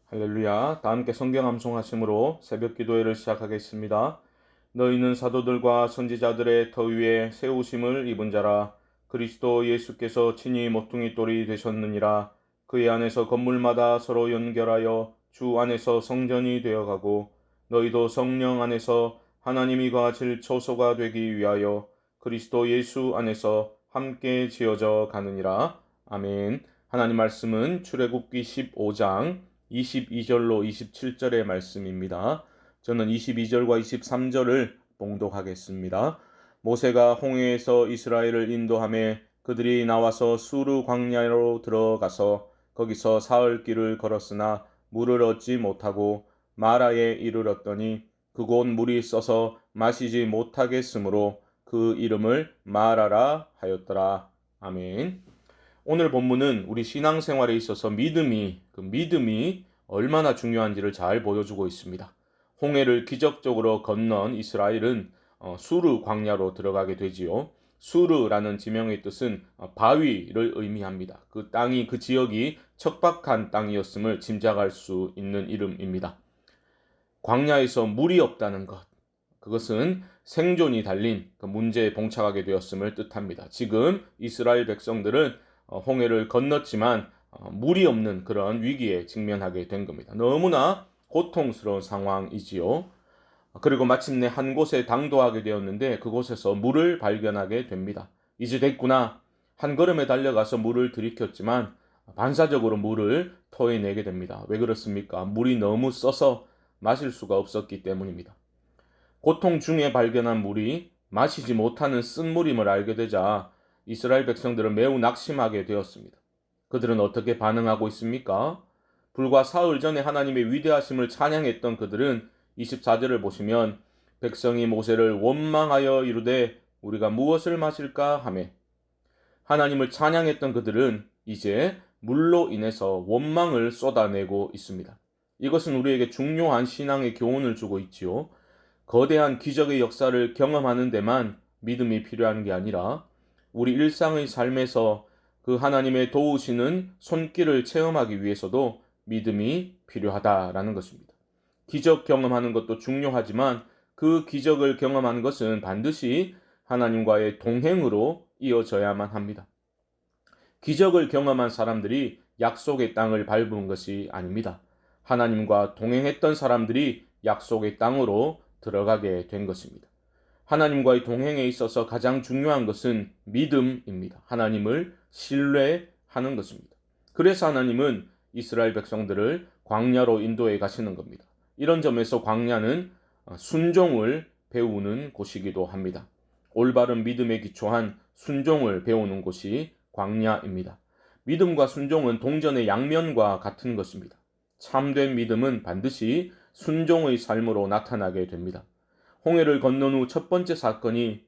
할렐루야. 다 함께 성경 암송하심으로 새벽 기도회를 시작하겠습니다. 너희는 사도들과 선지자들의 터 위에 세우심을 입은 자라. 그리스도 예수께서 친히 모퉁이 돌이 되셨느니라. 그의 안에서 건물마다 서로 연결하여 주 안에서 성전이 되어가고 너희도 성령 안에서 하나님이 거하실 처소가 되기 위하여 그리스도 예수 안에서 함께 지어져 가느니라. 아멘. 하나님 말씀은 출애굽기 15장 22절로 27절의 말씀입니다. 저는 22절과 23절을 봉독하겠습니다. 모세가 홍해에서 이스라엘을 인도하며 그들이 나와서 수르 광야로 들어가서 거기서 사흘 길을 걸었으나 물을 얻지 못하고 마라에 이르렀더니 그곳 물이 써서 마시지 못하겠으므로 그 이름을 마라라 하였더라. 아멘. 오늘 본문은 우리 신앙생활에 있어서 믿음이 얼마나 중요한지를 잘 보여주고 있습니다. 홍해를 기적적으로 건넌 이스라엘은 수르 광야로 들어가게 되지요. 수르라는 지명의 뜻은 바위를 의미합니다. 그 땅이, 그 지역이 척박한 땅이었음을 짐작할 수 있는 이름입니다. 광야에서 물이 없다는 것, 그것은 생존이 달린 그 문제에 봉착하게 되었음을 뜻합니다. 지금 이스라엘 백성들은 홍해를 건넜지만 물이 없는 그런 위기에 직면하게 된 겁니다. 너무나 고통스러운 상황이지요. 그리고 마침내 한 곳에 당도하게 되었는데 그곳에서 물을 발견하게 됩니다. 이제 됐구나. 한 걸음에 달려가서 물을 들이켰지만 반사적으로 물을 토해내게 됩니다. 왜 그렇습니까? 물이 너무 써서 마실 수가 없었기 때문입니다. 고통 중에 발견한 물이 마시지 못하는 쓴물임을 알게 되자 이스라엘 백성들은 매우 낙심하게 되었습니다. 그들은 어떻게 반응하고 있습니까? 불과 사흘 전에 하나님의 위대하심을 찬양했던 그들은 24절을 보시면 백성이 모세를 원망하여 이르되 우리가 무엇을 마실까 하매 하나님을 찬양했던 그들은 이제 물로 인해서 원망을 쏟아내고 있습니다. 이것은 우리에게 중요한 신앙의 교훈을 주고 있지요. 거대한 기적의 역사를 경험하는 데만 믿음이 필요한 게 아니라 우리 일상의 삶에서 그 하나님의 도우시는 손길을 체험하기 위해서도 믿음이 필요하다라는 것입니다. 기적 경험하는 것도 중요하지만 그 기적을 경험하는 것은 반드시 하나님과의 동행으로 이어져야만 합니다. 기적을 경험한 사람들이 약속의 땅을 밟은 것이 아닙니다. 하나님과 동행했던 사람들이 약속의 땅으로 들어가게 된 것입니다. 하나님과의 동행에 있어서 가장 중요한 것은 믿음입니다. 하나님을 신뢰하는 것입니다. 그래서 하나님은 이스라엘 백성들을 광야로 인도해 가시는 겁니다. 이런 점에서 광야는 순종을 배우는 곳이기도 합니다. 올바른 믿음에 기초한 순종을 배우는 곳이 광야입니다. 믿음과 순종은 동전의 양면과 같은 것입니다. 참된 믿음은 반드시 순종의 삶으로 나타나게 됩니다. 홍해를 건넌 후 첫 번째 사건이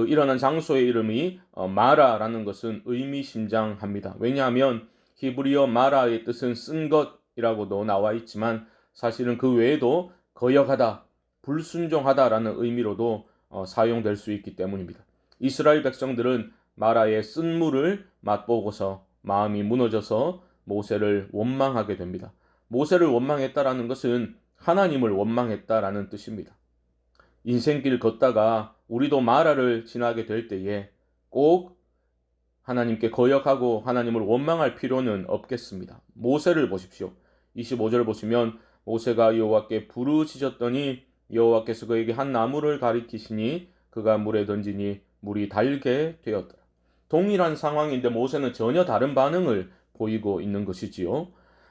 일어난 장소의 이름이 마라라는 것은 의미심장합니다. 왜냐하면 히브리어 마라의 뜻은 쓴 것이라고도 나와 있지만 사실은 그 외에도 거역하다, 불순종하다라는 의미로도 사용될 수 있기 때문입니다. 이스라엘 백성들은 마라의 쓴 물을 맛보고서 마음이 무너져서 모세를 원망하게 됩니다. 모세를 원망했다라는 것은 하나님을 원망했다라는 뜻입니다. 인생길 걷다가 우리도 마라를 지나게 될 때에 꼭 하나님께 거역하고 하나님을 원망할 필요는 없겠습니다. 모세를 보십시오. 25절 보시면 모세가 여호와께 부르짖었더니 여호와께서 그에게 한 나무를 가리키시니 그가 물에 던지니 물이 달게 되었더라. 동일한 상황인데 모세는 전혀 다른 반응을 보이고 있는 것이지요.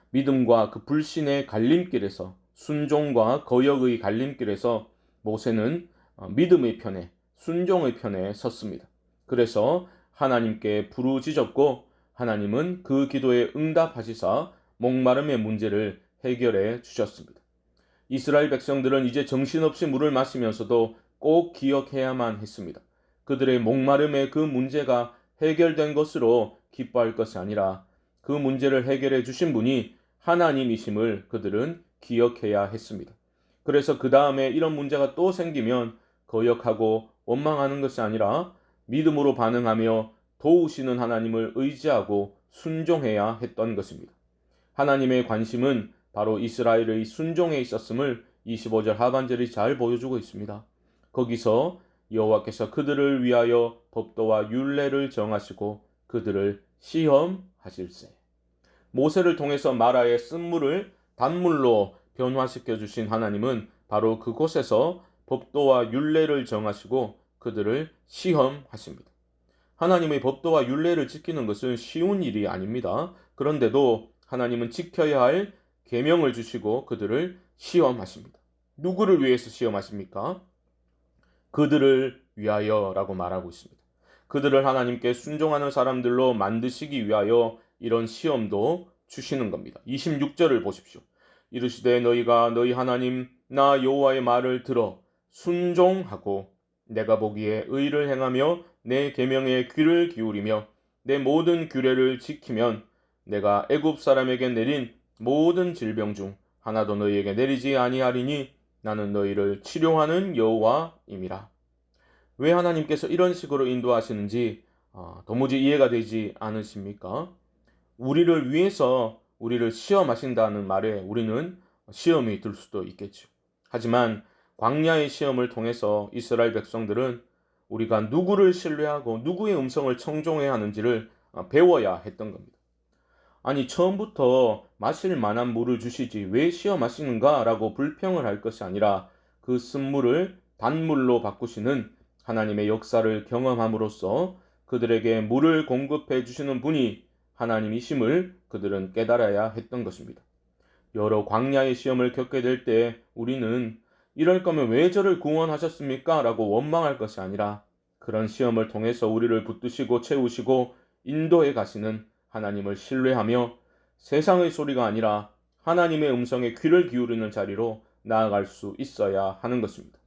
믿음과 그 불신의 갈림길에서, 순종과 거역의 갈림길에서 모세는 믿음의 편에, 순종의 편에 섰습니다. 그래서 하나님께 부르짖었고 하나님은 그 기도에 응답하시사 목마름의 문제를 해결해 주셨습니다. 이스라엘 백성들은 이제 정신없이 물을 마시면서도 꼭 기억해야만 했습니다. 그들의 목마름의 그 문제가 해결된 것으로 기뻐할 것이 아니라 그 문제를 해결해 주신 분이 하나님이심을 그들은 기억해야 했습니다. 그래서 그 다음에 이런 문제가 또 생기면 거역하고 원망하는 것이 아니라 믿음으로 반응하며 도우시는 하나님을 의지하고 순종해야 했던 것입니다. 하나님의 관심은 바로 이스라엘의 순종에 있었음을 25절 하반절이 잘 보여주고 있습니다. 거기서 여호와께서 그들을 위하여 법도와 율례를 정하시고 그들을 시험하실세. 모세를 통해서 마라의 쓴물을 단물로 변화시켜 주신 하나님은 바로 그곳에서 법도와 율례를 정하시고 그들을 시험하십니다. 하나님의 법도와 율례를 지키는 것은 쉬운 일이 아닙니다. 그런데도 하나님은 지켜야 할 계명을 주시고 그들을 시험하십니다. 누구를 위해서 시험하십니까? 그들을 위하여라고 말하고 있습니다. 그들을 하나님께 순종하는 사람들로 만드시기 위하여 이런 시험도 주시는 겁니다. 26절을 보십시오. 이르시되 너희가 너희 하나님 나 여호와의 말을 들어 순종하고 내가 보기에 의를 행하며 내 계명에 귀를 기울이며 내 모든 규례를 지키면 내가 애굽 사람에게 내린 모든 질병 중 하나도 너희에게 내리지 아니하리니 나는 너희를 치료하는 여호와임이라. 왜 하나님께서 이런 식으로 인도하시는지 도무지 이해가 되지 않으십니까? 우리를 위해서 우리를 시험하신다는 말에 우리는 시험이 들 수도 있겠죠. 하지만 광야의 시험을 통해서 이스라엘 백성들은 우리가 누구를 신뢰하고 누구의 음성을 청종해야 하는지를 배워야 했던 겁니다. 아니 처음부터 마실 만한 물을 주시지 왜 시험하시는가 라고 불평을 할 것이 아니라 그 쓴물을 단물로 바꾸시는 하나님의 역사를 경험함으로써 그들에게 물을 공급해 주시는 분이 하나님이심을 그들은 깨달아야 했던 것입니다. 여러 광야의 시험을 겪게 될 때 우리는 이럴 거면 왜 저를 구원하셨습니까? 라고 원망할 것이 아니라 그런 시험을 통해서 우리를 붙드시고 채우시고 인도해 가시는 하나님을 신뢰하며 세상의 소리가 아니라 하나님의 음성에 귀를 기울이는 자리로 나아갈 수 있어야 하는 것입니다.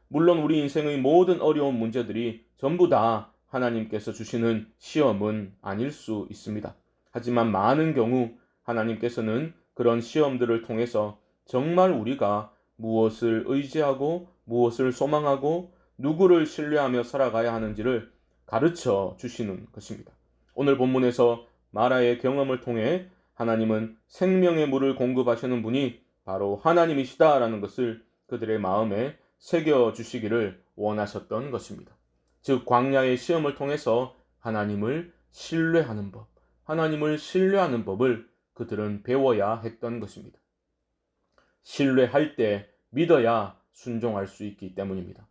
물론 우리 인생의 모든 어려운 문제들이 전부 다 하나님께서 주시는 시험은 아닐 수 있습니다. 하지만 많은 경우 하나님께서는 그런 시험들을 통해서 정말 우리가 무엇을 의지하고 무엇을 소망하고 누구를 신뢰하며 살아가야 하는지를 가르쳐 주시는 것입니다. 오늘 본문에서 마라의 경험을 통해 하나님은 생명의 물을 공급하시는 분이 바로 하나님이시다라는 것을 그들의 마음에 새겨주시기를 원하셨던 것입니다. 즉 광야의 시험을 통해서 하나님을 신뢰하는 법, 하나님을 신뢰하는 법을 그들은 배워야 했던 것입니다. 신뢰할 때 믿어야 순종할 수 있기 때문입니다.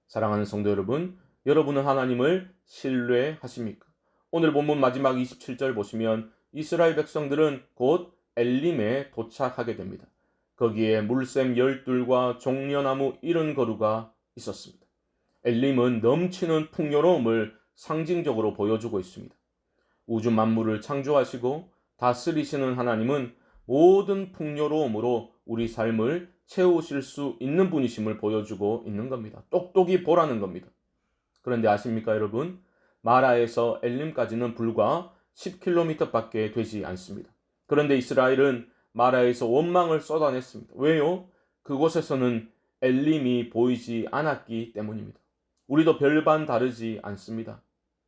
사랑하는 성도 여러분, 여러분은 하나님을 신뢰하십니까? 오늘 본문 마지막 27절 보시면 이스라엘 백성들은 곧 엘림에 도착하게 됩니다. 거기에 물샘 12과 종려나무 70그루가 있었습니다. 엘림은 넘치는 풍요로움을 상징적으로 보여주고 있습니다. 우주 만물을 창조하시고 다스리시는 하나님은 모든 풍요로움으로 우리 삶을 채우실 수 있는 분이심을 보여주고 있는 겁니다. 똑똑히 보라는 겁니다. 그런데 아십니까 여러분? 마라에서 엘림까지는 불과 10km밖에 되지 않습니다. 그런데 이스라엘은 마라에서 원망을 쏟아냈습니다. 왜요? 그곳에서는 엘림이 보이지 않았기 때문입니다. 우리도 별반 다르지 않습니다.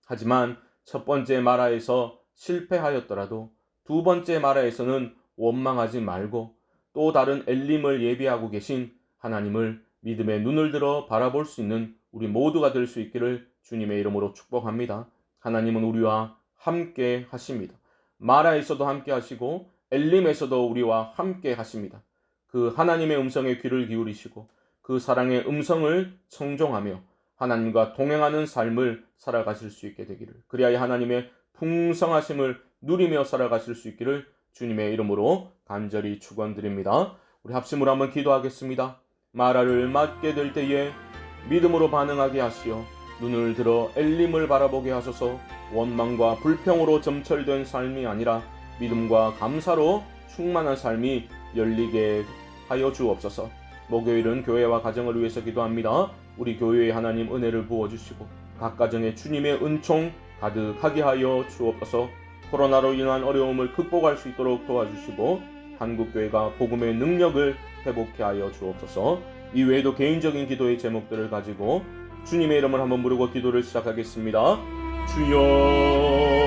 하지만 첫 번째 마라에서 실패하였더라도 두 번째 마라에서는 원망하지 말고 또 다른 엘림을 예비하고 계신 하나님을 믿음의 눈을 들어 바라볼 수 있는 우리 모두가 될 수 있기를 주님의 이름으로 축복합니다. 하나님은 우리와 함께 하십니다. 마라에서도 함께 하시고 엘림에서도 우리와 함께 하십니다. 그 하나님의 음성에 귀를 기울이시고 그 사랑의 음성을 청종하며 하나님과 동행하는 삶을 살아가실 수 있게 되기를, 그리하여 하나님의 풍성하심을 누리며 살아가실 수 있기를 주님의 이름으로 간절히 축원드립니다. 우리 합심으로 한번 기도하겠습니다. 마라를 맞게 될 때에 믿음으로 반응하게 하시어 눈을 들어 엘림을 바라보게 하소서. 원망과 불평으로 점철된 삶이 아니라 믿음과 감사로 충만한 삶이 열리게 하여 주옵소서. 목요일은 교회와 가정을 위해서 기도합니다. 우리 교회에 하나님 은혜를 부어주시고 각 가정에 주님의 은총 가득하게 하여 주옵소서. 코로나로 인한 어려움을 극복할 수 있도록 도와주시고 한국교회가 복음의 능력을 회복케 하여 주옵소서. 이외에도 개인적인 기도의 제목들을 가지고 주님의 이름을 한번 부르고 기도를 시작하겠습니다. 주여